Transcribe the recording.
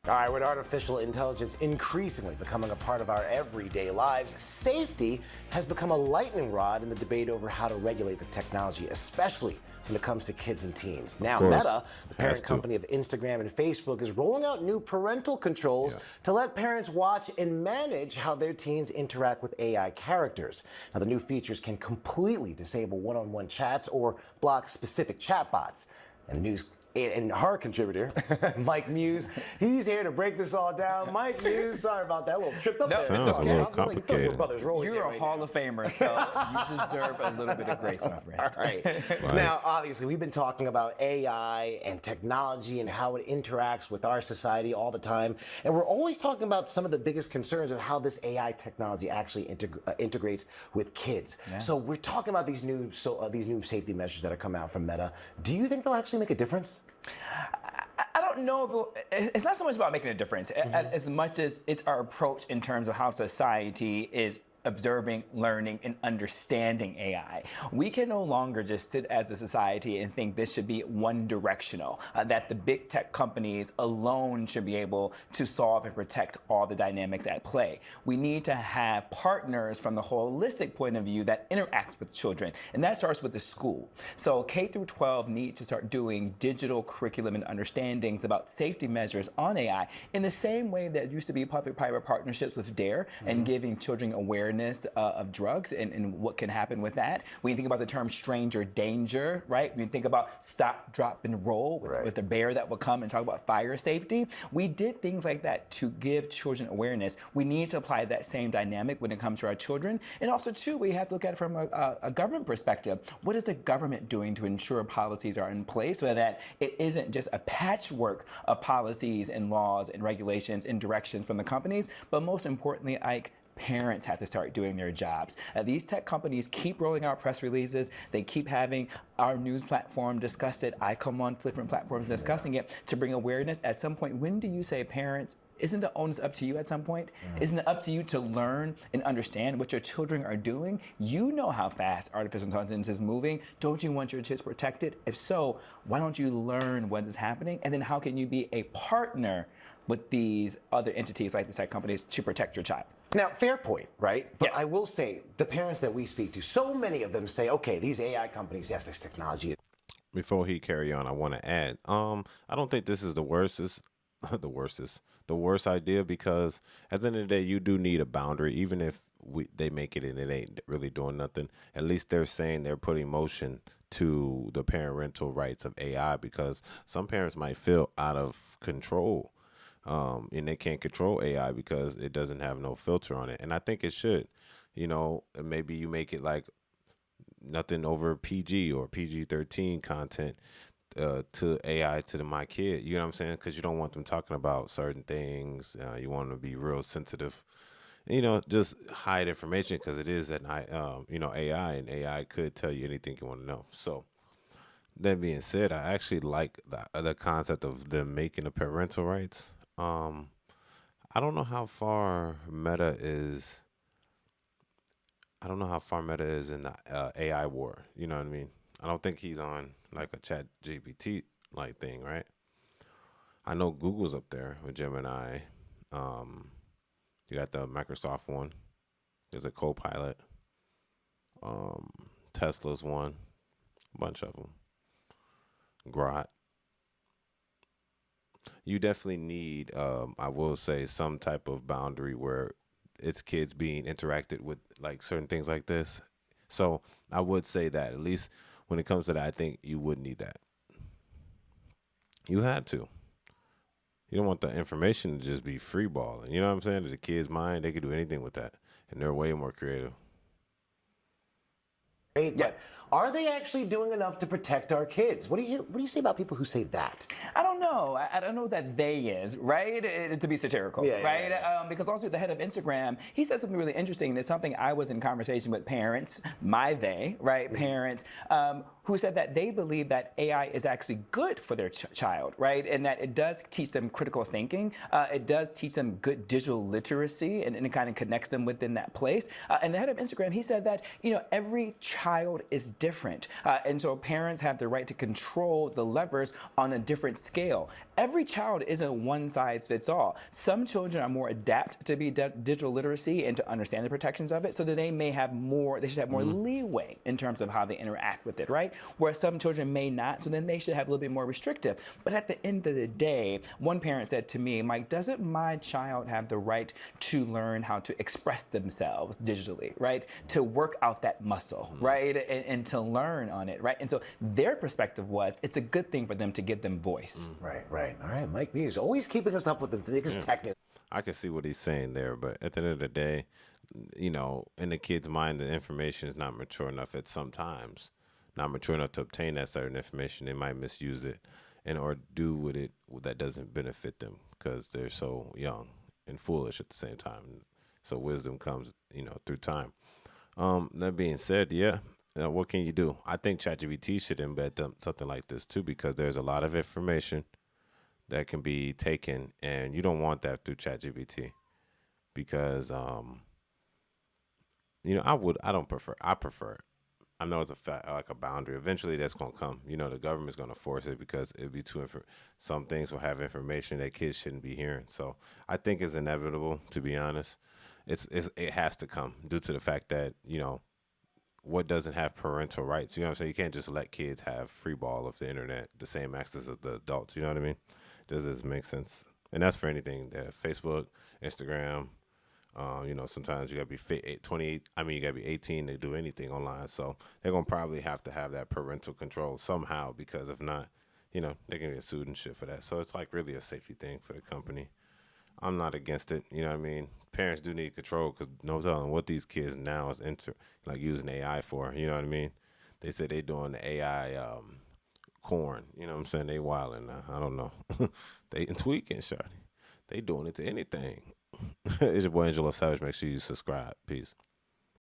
All right, with artificial intelligence increasingly becoming a part of our everyday lives, safety has become a lightning rod in the debate over how to regulate the technology, especially when it comes to kids and teens. Now, Meta, the parent company of Instagram and Facebook, is rolling out new parental controls to let parents watch and manage how their teens interact with AI characters. Now, the new features can completely disable one-on-one chats or block specific chatbots. And our contributor, Mike Muse, he's here to break this all down. Mike Muse, sorry about that, a little tripped up there. Sounds a little complicated. You're a Hall of Famer, so you deserve a little bit of grace, my friend. All right. Now, obviously, we've been talking about AI and technology and how it interacts with our society all the time. And we're always talking about some of the biggest concerns of how this AI technology actually integrates with kids. Yeah. So we're talking about these new safety measures that are coming out from Meta. Do you think they'll actually make a difference? I don't know if it's not so much about making a difference as much as it's our approach in terms of how society is observing, learning, and understanding AI. We can no longer just sit as a society and think this should be one directional, that the big tech companies alone should be able to solve and protect all the dynamics at play. We need to have partners from the holistic point of view that interacts with children, and that starts with the school. So K through 12 need to start doing digital curriculum and understandings about safety measures on AI in the same way that used to be public-private partnerships with DARE and giving children awareness of drugs and what can happen with that. When you think about the term stranger danger, right? When you think about stop, drop, and roll with the bear that will come and talk about fire safety, we did things like that to give children awareness. We need to apply that same dynamic when it comes to our children. And also, too, we have to look at it from a government perspective. What is the government doing to ensure policies are in place so that it isn't just a patchwork of policies and laws and regulations and directions from the companies, but most importantly, parents have to start doing their jobs. These tech companies keep rolling out press releases. They keep having our news platform discuss it. I come on different platforms discussing it to bring awareness. At some point, when do you say, parents, isn't the onus up to you at some point? Isn't it up to you to learn and understand what your children are doing? You know how fast artificial intelligence is moving. Don't you want your kids protected? If so, why don't you learn what is happening? And then how can you be a partner with these other entities like the tech companies to protect your child? Now, fair point, right? But I will say, the parents that we speak to, so many of them say, okay, these AI companies, yes, this technology. Before he carry on, I want to add, I don't think this is the worst idea, because at the end of the day, you do need a boundary. Even if they make it and it ain't really doing nothing, at least they're saying they're putting motion to the parental rights of AI, because some parents might feel out of control. And they can't control AI because it doesn't have no filter on it. And I think it should, maybe you make it like nothing over PG or PG-13 content to AI to my kid. You know what I'm saying? Because you don't want them talking about certain things. You want them to be real sensitive. Just hide information, because it is AI, and AI could tell you anything you want to know. So that being said, I actually like the concept of them making the parental rights. I don't know how far Meta is. I don't know how far Meta is in the AI war. You know what I mean? I don't think he's on like a chat GPT like thing, right? I know Google's up there with Gemini. You got the Microsoft one. There's a Copilot. Tesla's one. A bunch of them. Grok. You definitely need, I will say, some type of boundary where it's kids being interacted with, like certain things like this. So I would say that, at least when it comes to that, I think you would need that. You had to. You don't want the information to just be free balling. You know what I'm saying? To the kid's mind, they could do anything with that, and they're way more creative. But are they actually doing enough to protect our kids? What do you say about people who say that? I don't know. I don't know what that they is, right? To be satirical, right? Because also the head of Instagram, he said something really interesting, and it's something I was in conversation with parents, parents, who said that they believe that AI is actually good for their child, right? And that it does teach them critical thinking. It does teach them good digital literacy, and it kind of connects them within that place. And the head of Instagram, he said that, every child is different. And so parents have the right to control the levers on a different scale. every child isn't one size fits all. Some children are more adapt to be digital literacy and to understand the protections of it, so that they should have more leeway in terms of how they interact with it, right? Whereas some children may not, so then they should have a little bit more restrictive. But at the end of the day, one parent said to me, Mike, doesn't my child have the right to learn how to express themselves digitally, right? To work out that muscle, right? And to learn on it, right? And so their perspective was, it's a good thing for them to give them voice. Right. All right, Mike Muse, always keeping us up with the biggest tech news. I can see what he's saying there, but at the end of the day, in the kid's mind, the information is not mature enough at some times, not mature enough to obtain that certain information. They might misuse it or do with it that doesn't benefit them because they're so young and foolish at the same time. So wisdom comes, through time. That being said, yeah, what can you do? I think ChatGPT should embed something like this too, because there's a lot of information that can be taken, and you don't want that through ChatGPT because, I prefer it. I know it's like a boundary. Eventually, that's gonna come. The government's gonna force it because it'll be some things will have information that kids shouldn't be hearing. So I think it's inevitable. To be honest, it has to come due to the fact that what doesn't have parental rights. You know what I'm saying? You can't just let kids have free ball of the internet, the same access as the adults. You know what I mean? Does this make sense? And that's for anything. Facebook, Instagram. Sometimes you gotta be 28. I mean, you gotta be 18 to do anything online. So they're gonna probably have to have that parental control somehow, because if not, they're gonna get sued and shit for that. So it's like really a safety thing for the company. I'm not against it. You know what I mean? Parents do need control, because no telling what these kids now is using AI for. You know what I mean? They said they doing the AI corn. You know what I'm saying? They wilding now. I don't know. They tweaking, shawty. They doing it to anything. It's your boy Angelo Savage. Make sure you subscribe. Peace.